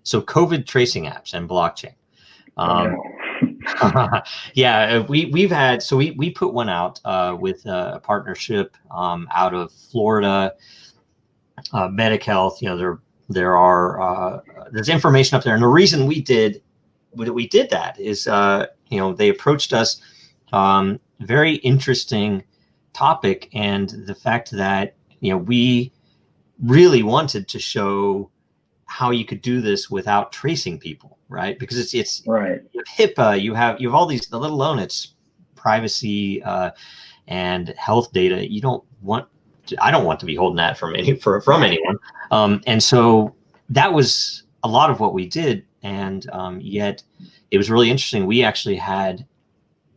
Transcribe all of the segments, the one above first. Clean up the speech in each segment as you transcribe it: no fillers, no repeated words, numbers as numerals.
So COVID tracing apps and blockchain. No. Yeah, we've had, so we put one out with a partnership out of Florida, Medek Health. There's information up there, and the reason we did that is they approached us, very interesting topic, and the fact that we really wanted to show how you could do this without tracing people, right? Because it's right. You have HIPAA, you have all these, let alone it's privacy and health data. I don't want to be holding that from anyone. And so that was a lot of what we did, and yet it was really interesting. We actually had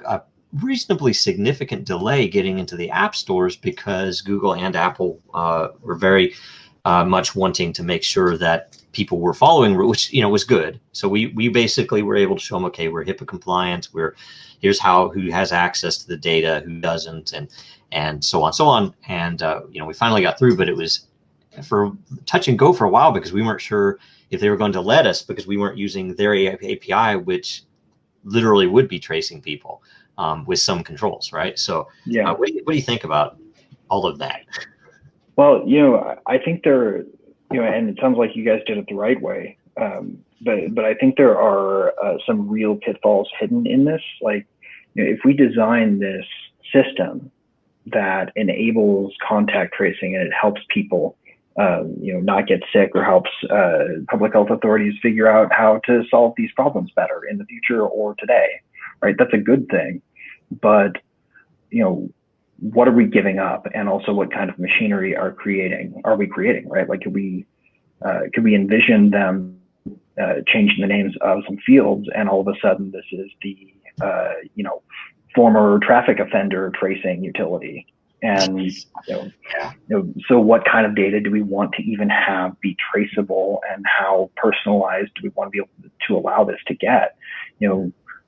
a reasonably significant delay getting into the app stores because Google and Apple were very much wanting to make sure that people were following, which was good. So we basically were able to show them, okay, we're HIPAA compliant. Here's who has access to the data, who doesn't, and so on. And we finally got through, but it was for touch and go for a while because we weren't sure if they were going to let us, because we weren't using their API, which literally would be tracing people with some controls, right? So yeah. What do you think about all of that? Well, I think and it sounds like you guys did it the right way. But I think there are some real pitfalls hidden in this. Like, if we design this system that enables contact tracing and it helps people, not get sick, or helps public health authorities figure out how to solve these problems better in the future or today, right? That's a good thing. But, what are we giving up? And also, what kind of machinery are we creating, right? Like, could we envision them changing the names of some fields, and all of a sudden this is the former traffic offender tracing utility? And so what kind of data do we want to even have be traceable, and how personalized do we want to be able to allow this to get?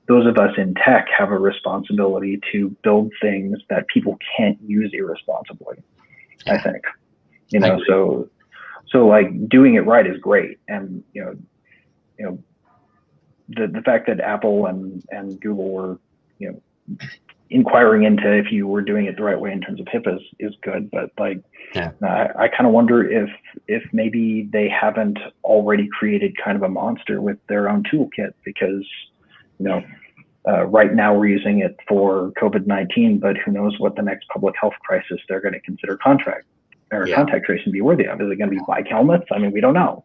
Those of us in tech have a responsibility to build things that people can't use irresponsibly, I think. So like, doing it right is great. And the fact that Apple and Google were inquiring into if you were doing it the right way in terms of HIPAA is good. But like, I kind of wonder if maybe they haven't already created kind of a monster with their own toolkit, because right now we're using it for COVID-19, but who knows what the next public health crisis they're going to consider contact tracing be worthy of. Is it going to be bike helmets? I mean, we don't know.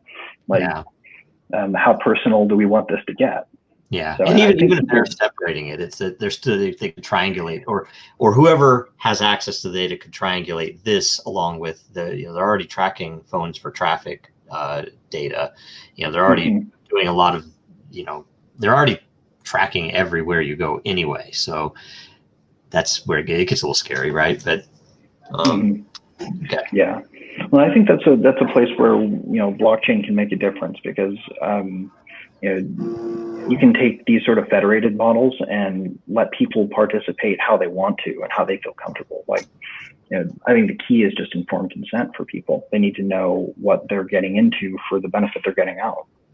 How personal do we want this to get? Yeah, so, and even if they're separating it, it's that they can triangulate, or whoever has access to the data could triangulate this along with they're already tracking phones for traffic data. They're already doing a lot of, they're already tracking everywhere you go anyway. So that's where it gets a little scary, right? But okay. Yeah. Well, I think that's a place where blockchain can make a difference, because you can take these sort of federated models and let people participate how they want to and how they feel comfortable. Like, I think the key is just informed consent for people. They need to know what they're getting into for the benefit they're getting out.